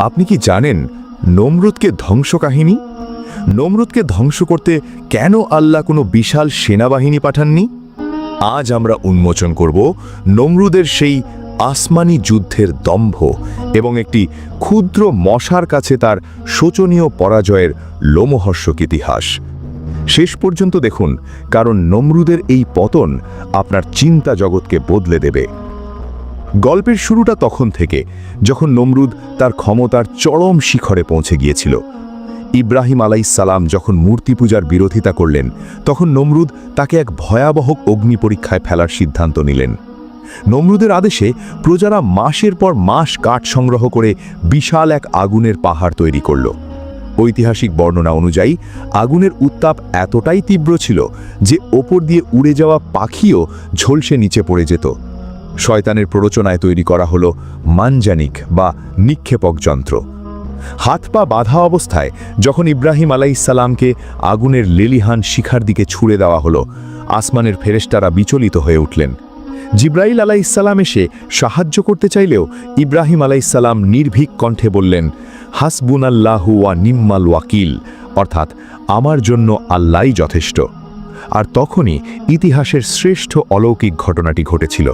আপনি কি জানেন নমরুদকে ধ্বংস কাহিনী? নমরুদকে ধ্বংস করতে কেন আল্লাহ কোনো বিশাল সেনাবাহিনী পাঠাননি? আজ আমরা উন্মোচন করব নমরুদের সেই আসমানি যুদ্ধের দম্ভ এবং একটি ক্ষুদ্র মশার কাছে তার শোচনীয় পরাজয়ের লোমহর্ষক ইতিহাস। শেষ পর্যন্ত দেখুন, কারণ নমরুদের এই পতন আপনার চিন্তা জগৎকে বদলে দেবে। গল্পের শুরুটা তখন থেকে যখন নমরুদ তার ক্ষমতার চরম শিখরে পৌঁছে গিয়েছিল। ইব্রাহিম আলাইহিসসালাম যখন মূর্তি পূজার বিরোধিতা করলেন, তখন নমরুদ তাকে এক ভয়াবহ অগ্নি পরীক্ষায় ফেলার সিদ্ধান্ত নিলেন। নমরুদের আদেশে প্রজারা মাসের পর মাস কাঠ সংগ্রহ করে বিশাল এক আগুনের পাহাড় তৈরি করল। ঐতিহাসিক বর্ণনা অনুযায়ী আগুনের উত্তাপ এতটাই তীব্র ছিল যে ওপর দিয়ে উড়ে যাওয়া পাখিও ঝলসে নিচে পড়ে যেত। শয়তানের প্ররোচনায় তৈরি করা হলো মানজানিক বা নিক্ষেপক যন্ত্র। হাত পা বাঁধা অবস্থায় যখন ইব্রাহিম আলাইহিসসালামকে আগুনের লেলিহান শিখার দিকে ছুড়ে দেওয়া হলো, আসমানের ফেরেশতারা বিচলিত হয়ে উঠলেন। জিব্রাইল আলাইহিসসালাম এসে সাহায্য করতে চাইলেও ইব্রাহিম আলাইহিসসালাম নির্ভীক কণ্ঠে বললেন, হাসবুনাল্লাহু ওয়া নিম্মাল ওয়াকিল, অর্থাৎ আমার জন্য আল্লাহই যথেষ্ট। আর তখনই ইতিহাসের শ্রেষ্ঠ অলৌকিক ঘটনাটি ঘটেছিল।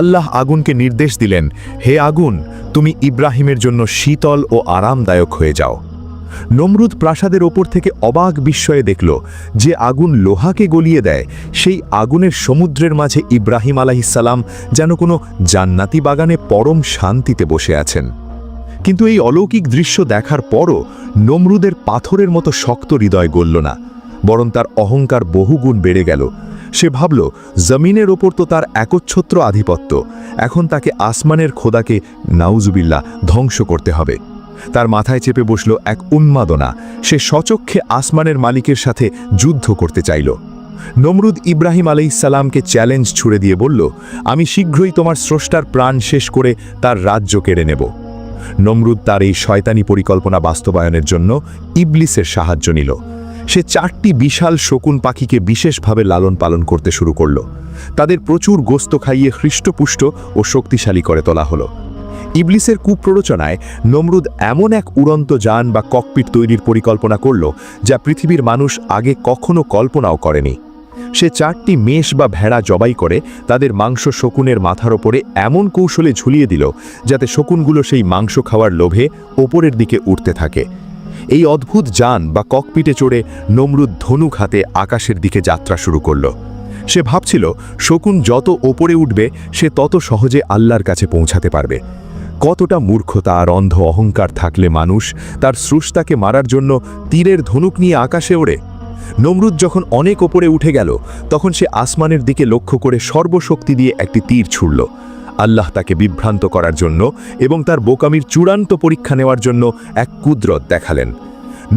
আল্লাহ আগুনকে নির্দেশ দিলেন, হে আগুন, তুমি ইব্রাহিমের জন্য শীতল ও আরামদায়ক হয়ে যাও। নমরুদ প্রাসাদের ওপর থেকে অবাক বিস্ময়ে দেখল যে আগুন লোহাকে গলিয়ে দেয়, সেই আগুনের সমুদ্রের মাঝে ইব্রাহিম আলাইহিসসালাম যেন কোনো জান্নাতি বাগানে পরম শান্তিতে বসে আছেন। কিন্তু এই অলৌকিক দৃশ্য দেখার পরও নমরুদের পাথরের মতো শক্ত হৃদয় গলল না, বরং তার অহংকার বহুগুণ বেড়ে গেল। সে ভাবল, জমিনের ওপর তো তার একচ্ছত্র আধিপত্য, এখন তাকে আসমানের খোদাকে নাউজুবিল্লাহ ধ্বংস করতে হবে। তার মাথায় চেপে বসল এক উন্মাদনা। সে স্বচক্ষে আসমানের মালিকের সাথে যুদ্ধ করতে চাইল। নমরুদ ইব্রাহিম আলাইহিসসালামকে চ্যালেঞ্জ ছুড়ে দিয়ে বলল, আমি শীঘ্রই তোমার স্রষ্টার প্রাণ শেষ করে তার রাজ্য কেড়ে নেব। নমরুদ তার এই শয়তানি পরিকল্পনা বাস্তবায়নের জন্য ইবলিসের সাহায্য নিল। সে 4টি বিশাল শকুন পাখিকে বিশেষভাবে লালন পালন করতে শুরু করল। তাদের প্রচুর গোস্ত খাইয়ে হৃষ্টপুষ্ট ও শক্তিশালী করে তোলা হলো। ইবলিসের কুপ্ররোচনায় নমরুদ এমন এক উড়ন্ত যান বা ককপিট তৈরির পরিকল্পনা করল যা পৃথিবীর মানুষ আগে কখনো কল্পনাও করেনি। সে 4টি মেষ বা ভেড়া জবাই করে তাদের মাংস শকুনের মাথার ওপরে এমন কৌশলে ঝুলিয়ে দিল যাতে শকুনগুলো সেই মাংস খাওয়ার লোভে ওপরের দিকে উঠতে থাকে। এই অদ্ভুত যান বা ককপিটে চড়ে নমরুদ ধনুক হাতে আকাশের দিকে যাত্রা শুরু করল। সে ভাবছিল, শকুন যত ওপরে উঠবে সে তত সহজে আল্লাহর কাছে পৌঁছাতে পারবে। কতটা মূর্খতা আর অন্ধ অহংকার থাকলে মানুষ তার স্রষ্টাকে মারার জন্য তীরের ধনুক নিয়ে আকাশে ওড়ে। নমরুদ যখন অনেক ওপরে উঠে গেল, তখন সে আসমানের দিকে লক্ষ্য করে সর্বশক্তি দিয়ে একটি তীর ছুড়ল। আল্লাহ তাকে বিভ্রান্ত করার জন্য এবং তার বোকামির চূড়ান্ত পরীক্ষা নেওয়ার জন্য এক কুদরত দেখালেন।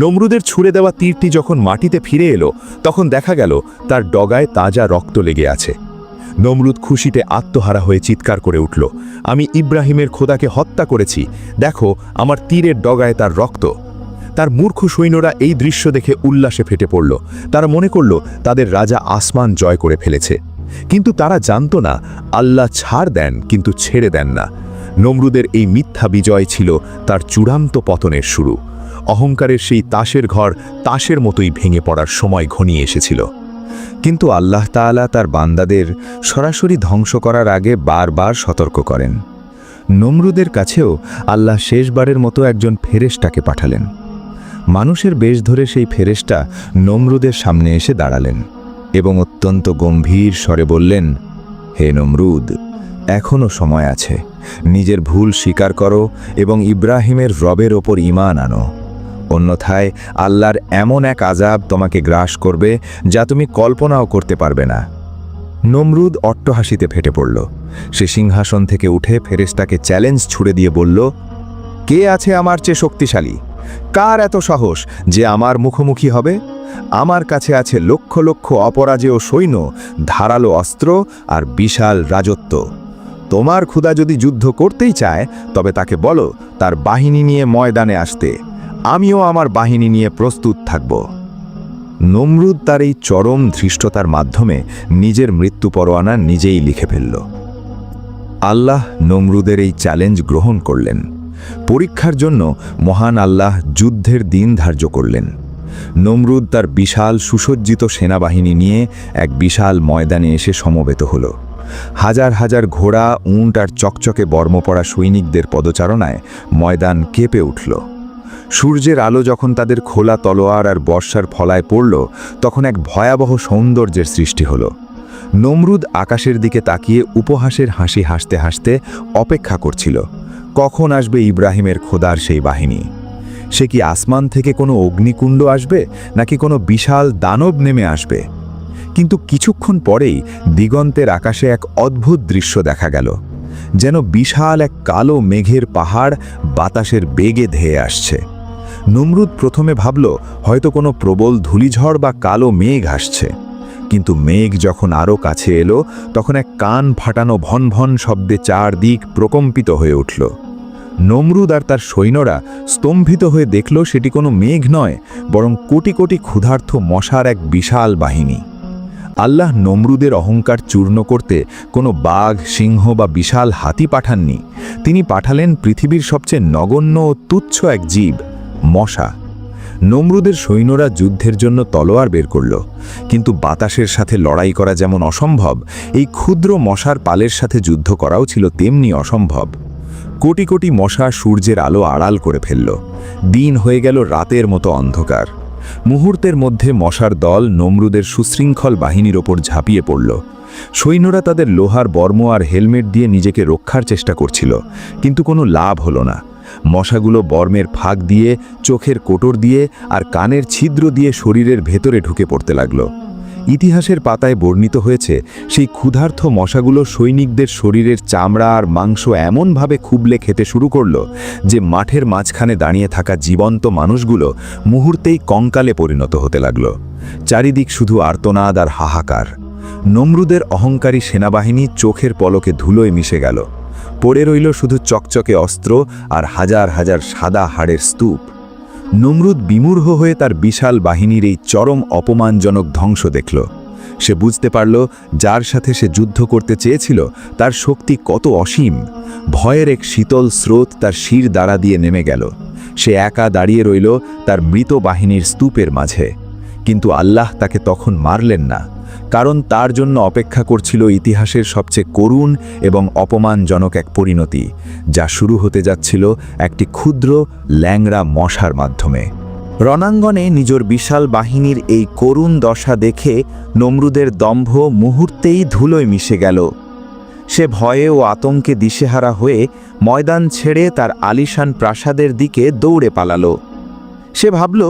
নমরুদের ছুড়ে দেওয়া তীরটি যখন মাটিতে ফিরে এলো, তখন দেখা গেল তার ডগায় তাজা রক্ত লেগে আছে। নমরুদ খুশিতে আত্মহারা হয়ে চিৎকার করে উঠল, আমি ইব্রাহিমের খোদাকে হত্যা করেছি, দেখো আমার তীরের ডগায় তার রক্ত। তার মূর্খ সৈন্যরা এই দৃশ্য দেখে উল্লাসে ফেটে পড়ল। তারা মনে করল তাদের রাজা আসমান জয় করে ফেলেছে। কিন্তু তারা জানত না, আল্লাহ ছাড় দেন কিন্তু ছেড়ে দেন না। নমরুদের এই মিথ্যা বিজয় ছিল তার চূড়ান্ত পতনের শুরু। অহংকারের সেই তাসের ঘর তাসের মতোই ভেঙে পড়ার সময় ঘনিয়ে এসেছিল। কিন্তু আল্লাহ তাআলা তার বান্দাদের সরাসরি ধ্বংস করার আগে বারবার সতর্ক করেন। নমরুদের কাছেও আল্লাহ শেষবারের মতো একজন ফেরেশতাকে পাঠালেন। মানুষের বেশ ধরে সেই ফেরেশতা নমরুদের সামনে এসে দাঁড়ালেন এবং অত্যন্ত গম্ভীর স্বরে বললেন, হে নমরুদ, এখনও সময় আছে, নিজের ভুল স্বীকার করো এবং ইব্রাহিমের রবের ওপর ঈমান আনো, অন্যথায় আল্লাহর এমন এক আযাব তোমাকে গ্রাস করবে যা তুমি কল্পনাও করতে পারবে না। নমরুদ অট্টহাসিতে ফেটে পড়ল। সে সিংহাসন থেকে উঠে ফেরেশতাকে চ্যালেঞ্জ ছুড়ে দিয়ে বলল, কে আছে আমার চেয়ে শক্তিশালী? কার এত সাহস যে আমার মুখোমুখি হবে? আমার কাছে আছে লক্ষ লক্ষ অপরাজেয় সৈন্য, ধারালো অস্ত্র আর বিশাল রাজত্ব। তোমার খোদা যদি যুদ্ধ করতেই চায় তবে তাকে বলো তার বাহিনী নিয়ে ময়দানে আসতে, আমিও আমার বাহিনী নিয়ে প্রস্তুত থাকব। নমরুদ তার এই চরম ধৃষ্টতার মাধ্যমে নিজের মৃত্যু পরোয়ানা নিজেই লিখে ফেলল। আল্লাহ নমরুদের এই চ্যালেঞ্জ গ্রহণ করলেন। পরীক্ষার জন্য মহান আল্লাহ যুদ্ধের দিন ধার্য করলেন। নমরুদ তার বিশাল সুসজ্জিত সেনাবাহিনী নিয়ে এক বিশাল ময়দানে এসে সমবেত হল। হাজার হাজার ঘোড়া, উঁট আর চকচকে বর্ম পরা সৈনিকদের পদচারণায় ময়দান কেঁপে উঠল। সূর্যের আলো যখন তাদের খোলা তলোয়ার আর বর্ষার ফলায় পড়ল, তখন এক ভয়াবহ সৌন্দর্যের সৃষ্টি হল। নমরুদ আকাশের দিকে তাকিয়ে উপহাসের হাসি হাসতে হাসতে অপেক্ষা করছিল, কখন আসবে ইব্রাহিমের খোদার সেই বাহিনী। সে কি আসমান থেকে কোনো অগ্নিকুণ্ড আসবে, নাকি কোনো বিশাল দানব নেমে আসবে? কিন্তু কিছুক্ষণ পরেই দিগন্তের আকাশে এক অদ্ভুত দৃশ্য দেখা গেল, যেন বিশাল এক কালো মেঘের পাহাড় বাতাসের বেগে ধেয়ে আসছে। নমরুদ প্রথমে ভাবল হয়তো কোনো প্রবল ধূলিঝড় বা কালো মেঘ আসছে, কিন্তু মেঘ যখন আরও কাছে এলো, তখন এক কান ফাটানো ভন ভন শব্দে চারদিক প্রকম্পিত হয়ে উঠল। নমরুদ আর তার সৈন্যরা স্তম্ভিত হয়ে দেখল সেটি কোনো মেঘ নয়, বরং কোটি কোটি ক্ষুধার্ত মশার এক বিশাল বাহিনী। আল্লাহ নমরুদের অহংকার চূর্ণ করতে কোনো বাঘ, সিংহ বা বিশাল হাতি পাঠাননি। তিনি পাঠালেন পৃথিবীর সবচেয়ে নগণ্য ও তুচ্ছ এক জীব, মশা। নমরুদের সৈন্যরা যুদ্ধের জন্য তলোয়ার বের করল, কিন্তু বাতাসের সাথে লড়াই করা যেমন অসম্ভব, এই ক্ষুদ্র মশার পালের সাথে যুদ্ধ করাও ছিল তেমনি অসম্ভব। কোটি কোটি মশা সূর্যের আলো আড়াল করে ফেলল। দিন হয়ে গেল রাতের মতো অন্ধকার। মুহূর্তের মধ্যে মশার দল নমরুদের সুশৃঙ্খল বাহিনীর ওপর ঝাঁপিয়ে পড়ল। সৈন্যরা তাদের লোহার বর্ম আর হেলমেট দিয়ে নিজেকে রক্ষার চেষ্টা করছিল, কিন্তু কোনো লাভ হলো না। মশাগুলো বর্মের ফাঁক দিয়ে, চোখের কোটর দিয়ে আর কানের ছিদ্র দিয়ে শরীরের ভেতরে ঢুকে পড়তে লাগল। ইতিহাসের পাতায় বর্ণিত হয়েছে, সেই ক্ষুধার্ত মশাগুলো সৈনিকদের শরীরের চামড়া আর মাংস এমনভাবে খুবলে খেতে শুরু করল যে মাঠের মাঝখানে দাঁড়িয়ে থাকা জীবন্ত মানুষগুলো মুহূর্তেই কঙ্কালে পরিণত হতে লাগল। চারিদিক শুধু আর্তনাদ আর হাহাকার। নমরুদের অহংকারী সেনাবাহিনী চোখের পলকে ধুলোয় মিশে গেল। পড়ে রইল শুধু চকচকে অস্ত্র আর হাজার হাজার সাদা হাড়ের স্তূপ। নমরুদ বিমূঢ় হয়ে তার বিশাল বাহিনীর এই চরম অপমানজনক ধ্বংস দেখল। সে বুঝতে পারল যার সাথে সে যুদ্ধ করতে চেয়েছিল তার শক্তি কত অসীম। ভয়ের এক শীতল স্রোত তার শির দ্বারা দিয়ে নেমে গেল। সে একা দাঁড়িয়ে রইল তার মৃত বাহিনীর স্তূপের মাঝে। কিন্তু আল্লাহ তাকে তখন মারলেন না, কারণ তার জন্য অপেক্ষা করছিল ইতিহাসের সবচেয়ে করুণ এবং অপমানজনক এক পরিণতি, যা শুরু হতে যাচ্ছিল একটি ক্ষুদ্র ল্যাংড়া মশার মাধ্যমে। রণাঙ্গনে নিজের বিশাল বাহিনীর এই করুণ দশা দেখে নমরুদের দম্ভ মুহূর্তেই ধুলোয় মিশে গেল। সে ভয়ে ও আতঙ্কে দিশেহারা হয়ে ময়দান ছেড়ে তার আলিশান প্রাসাদের দিকে দৌড়ে পালালো। সে ভাবল,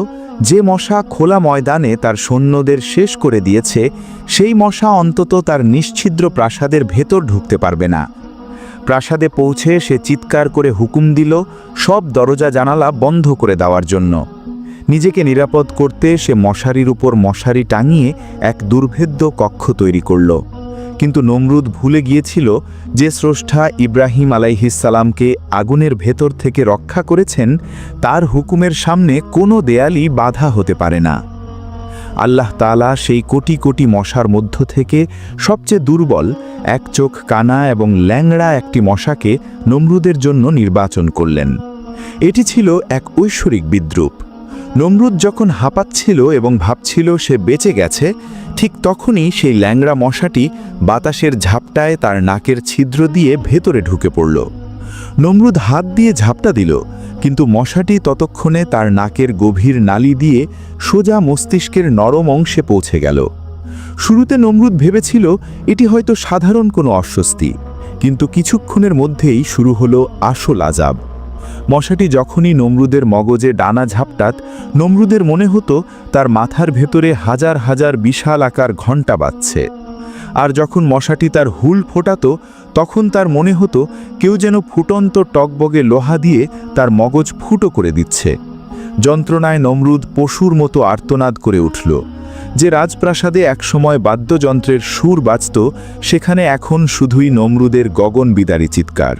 যে মশা খোলা ময়দানে তার সৈন্যদের শেষ করে দিয়েছে, সেই মশা অন্তত তার নিশ্ছিদ্র প্রাসাদের ভেতর ঢুকতে পারবে না। প্রাসাদে পৌঁছে সে চিৎকার করে হুকুম দিল সব দরজা জানালা বন্ধ করে দেওয়ার জন্য। নিজেকে নিরাপদ করতে সে মশারির উপর মশারি টাঙিয়ে এক দুর্ভেদ্য কক্ষ তৈরি করল। কিন্তু নমরুদ ভুলে গিয়েছিল যে স্রষ্টা ইব্রাহিম আলাইহিসসালামকে আগুনের ভেতর থেকে রক্ষা করেছেন, তার হুকুমের সামনে কোনো দেয়ালই বাধা হতে পারে না। আল্লাহ তাআলা সেই কোটি কোটি মশার মধ্য থেকে সবচেয়ে দুর্বল, এক চোখ কানা এবং ল্যাংড়া একটি মশাকে নমরুদের জন্য নির্বাচন করলেন। এটি ছিল এক ঐশ্বরিক বিদ্রূপ। নমরুদ যখন হাঁপাচ্ছিল এবং ভাবছিল সে বেঁচে গেছে, ঠিক তখনই সেই ল্যাংড়া মশাটি বাতাসের ঝাপটায় তার নাকের ছিদ্র দিয়ে ভেতরে ঢুকে পড়ল। নমরুদ হাত দিয়ে ঝাপটা দিল, কিন্তু মশাটি ততক্ষণে তার নাকের গভীর নালি দিয়ে সোজা মস্তিষ্কের নরম অংশে পৌঁছে গেল। শুরুতে নমরুদ ভেবেছিল এটি হয়তো সাধারণ কোনো অস্বস্তি, কিন্তু কিছুক্ষণের মধ্যেই শুরু হলো আসল আযাব। মশাটি যখনই নমরুদের মগজে ডানা ঝাপটাত, নমরুদের মনে হতো তার মাথার ভেতরে হাজার হাজার বিশাল আকার ঘণ্টা বাজছে। আর যখন মশাটি তার হুল ফোটাতো, তখন তার মনে হতো কেউ যেন ফুটন্ত টকবগে লোহা দিয়ে তার মগজ ফুটো করে দিচ্ছে। যন্ত্রণায় নমরুদ পশুর মতো আর্তনাদ করে উঠল। যে রাজপ্রাসাদে একসময় বাদ্যযন্ত্রের সুর বাজত, সেখানে এখন শুধুই নমরুদের গগনবিদারী চিৎকার।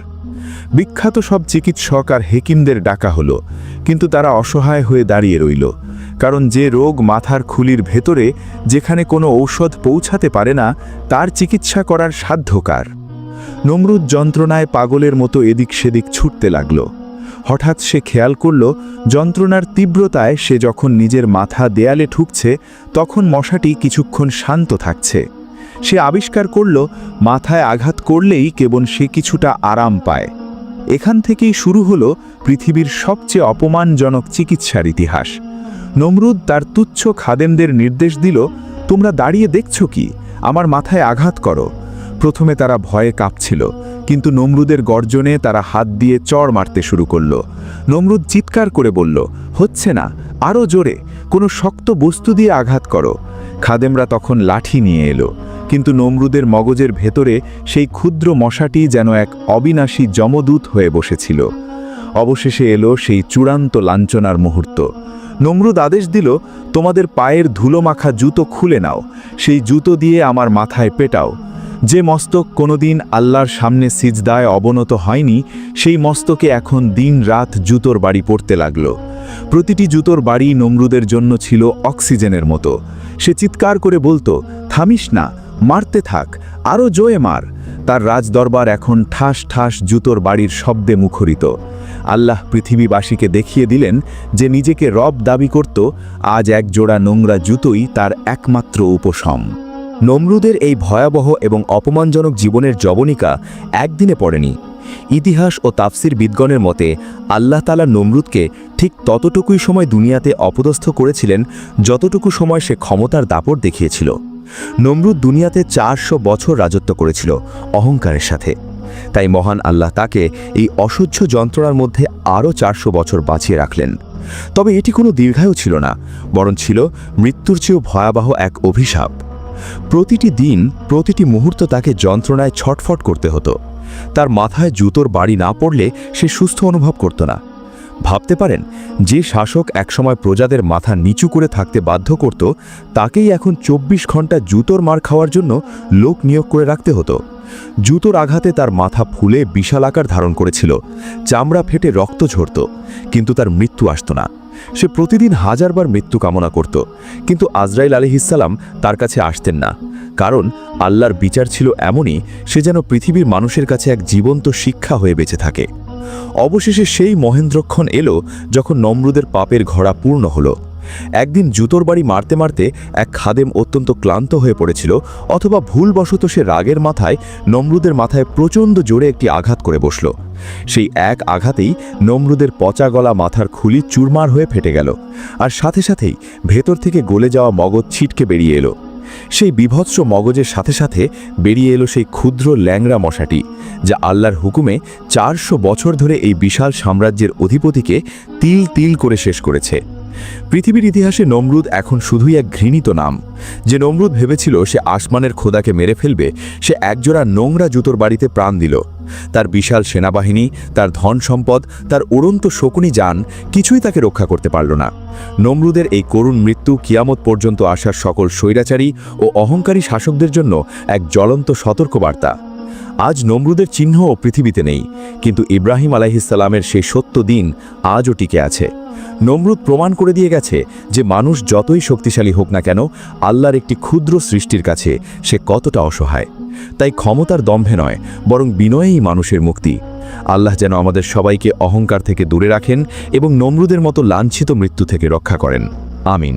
বিখ্যাত সব চিকিৎসক আর হেকিমদের ডাকা হলো, কিন্তু তারা অসহায় হয়ে দাঁড়িয়ে রইল, কারণ যে রোগ মাথার খুলির ভেতরে, যেখানে কোনো ঔষধ পৌঁছাতে পারে না, তার চিকিৎসা করার সাধ্য কার? নমরুদ যন্ত্রণায় পাগলের মতো এদিক সেদিক ছুটতে লাগল। হঠাৎ সে খেয়াল করল যন্ত্রণার তীব্রতায় সে যখন নিজের মাথা দেয়ালে ঠুকছে তখন মশাটি কিছুক্ষণ শান্ত থাকছে। সে আবিষ্কার করল মাথায় আঘাত করলেই কেবল সে কিছুটা আরাম পায়। এখান থেকেই শুরু হলো পৃথিবীর সবচেয়ে অপমানজনক চিকিৎসার ইতিহাস। নমরুদ তার তুচ্ছ খাদেমদের নির্দেশ দিল, তোমরা দাঁড়িয়ে দেখছো কি, আমার মাথায় আঘাত করো। প্রথমে তারা ভয়ে কাঁপছিল, কিন্তু নমরুদের গর্জনে তারা হাত দিয়ে চড় মারতে শুরু করল। নমরুদ চিৎকার করে বলল, হচ্ছে না, আরও জোরে, কোনো শক্ত বস্তু দিয়ে আঘাত করো। খাদেমরা তখন লাঠি নিয়ে এলো, কিন্তু নমরুদের মগজের ভেতরে সেই ক্ষুদ্র মশাটি যেন এক অবিনাশী যমদূত হয়ে বসেছিল। অবশেষে এলো সেই চূড়ান্ত লাঞ্ছনার মুহূর্ত। নমরুদ আদেশ দিল, তোমাদের পায়ের ধুলো মাখা জুতো খুলে নাও, সেই জুতো দিয়ে আমার মাথায় পেটাও। যে মস্তক কোনোদিন আল্লাহর সামনে সিজদায় অবনত হয়নি, সেই মস্তকে এখন দিন রাত জুতোর বাড়ি পড়তে লাগল। প্রতিটি জুতোর বাড়ি নমরুদের জন্য ছিল অক্সিজেনের মতো। সে চিৎকার করে বলতো, থামিস না, মারতে থাক, আরও জোরে মার। তার রাজদরবার এখন ঠাস ঠাস জুতোর বাড়ির শব্দে মুখরিত। আল্লাহ পৃথিবীবাসীকে দেখিয়ে দিলেন যে নিজেকে রব দাবি করত, আজ এক জোড়া নোংরা জুতোই তার একমাত্র উপশম। নমরুদের এই ভয়াবহ এবং অপমানজনক জীবনের জবনিকা একদিনে পড়েনি। ইতিহাস ও তাফসির বিদগণের মতে আল্লাহ তাআলা নমরুদকে ঠিক ততটুকুই সময় দুনিয়াতে অপদস্থ করেছিলেন যতটুকু সময় সে ক্ষমতার দাপট দেখিয়েছিল। নমরুদ দুনিয়াতে 400 বছর রাজত্ব করেছিল অহংকারের সাথে। তাই মহান আল্লাহ তাকে এই অসহ্য যন্ত্রণার মধ্যে আরও 400 বছর বাঁচিয়ে রাখলেন। তবে এটি কোনো দীর্ঘায়ু ছিল না, বরং ছিল মৃত্যুর চেয়েও ভয়াবহ এক অভিশাপ। প্রতিটি দিন, প্রতিটি মুহূর্ত তাকে যন্ত্রণায় ছটফট করতে হতো। তার মাথায় জুতোর বাড়ি না পড়লে সে সুস্থ অনুভব করত না। ভাবতে পারেন, যে শাসক একসময় প্রজাদের মাথা নিচু করে থাকতে বাধ্য করত, তাকেই এখন 24 ঘন্টা জুতোর মার খাওয়ার জন্য লোক নিয়োগ করে রাখতে হতো। জুতোর আঘাতে তার মাথা ফুলে বিশাল আকার ধারণ করেছিল, চামড়া ফেটে রক্ত ঝরত, কিন্তু তার মৃত্যু আসত না। সে প্রতিদিন হাজারবার মৃত্যু কামনা করত, কিন্তু আজরাইল আলাইহিসসালাম তার কাছে আসতেন না, কারণ আল্লাহর বিচার ছিল এমনই, সে যেন পৃথিবীর মানুষের কাছে এক জীবন্ত শিক্ষা হয়ে বেঁচে থাকে। অবশেষে সেই মহেন্দ্রক্ষণ এলো যখন নমরুদের পাপের ঘোড়া পূর্ণ হলো। একদিন জুতোর বাড়ি মারতে মারতে এক খাদেম অত্যন্ত ক্লান্ত হয়ে পড়েছিল, অথবা ভুলবশত সে রাগের মাথায় নমরুদের মাথায় প্রচণ্ড জোরে একটি আঘাত করে বসল। সেই এক আঘাতেই নমরুদের পচা গলা মাথার খুলি চুরমার হয়ে ফেটে গেল, আর সাথে সাথেই ভেতর থেকে গলে যাওয়া মগজ ছিটকে বেরিয়ে এলো। সেই বিভৎস মগজের সাথে সাথে বেরিয়ে এলো সেই ক্ষুদ্র ল্যাংড়া মশাটি, যা আল্লাহর হুকুমে 400 বছর ধরে এই বিশাল সাম্রাজ্যের অধিপতিকে তিল তিল করে শেষ করেছে। পৃথিবীর ইতিহাসে নমরুদ এখন শুধুই এক ঘৃণিত নাম। যে নমরুদ ভেবেছিল সে আসমানের খোদাকে মেরে ফেলবে, সে একজোড়া নোংরা জুতোর বাড়িতে প্রাণ দিল। তার বিশাল সেনাবাহিনী, তার ধন সম্পদ, তার উড়ন্ত শকুনি যান কিছুই তাকে রক্ষা করতে পারল না। নমরুদের এই করুণ মৃত্যু কিয়ামত পর্যন্ত আসার সকল স্বৈরাচারী ও অহংকারী শাসকদের জন্য এক জ্বলন্ত সতর্কবার্তা। আজ নমরুদের চিহ্নও পৃথিবীতে নেই, কিন্তু ইব্রাহিম আলাইহিসসালামের সেই সত্য দিন আজও টিকে আছে। নমরুদ প্রমাণ করে দিয়ে গেছে যে মানুষ যতই শক্তিশালী হোক না কেন, আল্লাহর একটি ক্ষুদ্র সৃষ্টির কাছে সে কতটা অসহায়। তাই ক্ষমতার দম্ভে নয়, বরং বিনয়েই মানুষের মুক্তি। আল্লাহ যেন আমাদের সবাইকে অহংকার থেকে দূরে রাখেন এবং নমরুদের মতো লাঞ্ছিত মৃত্যু থেকে রক্ষা করেন। আমিন।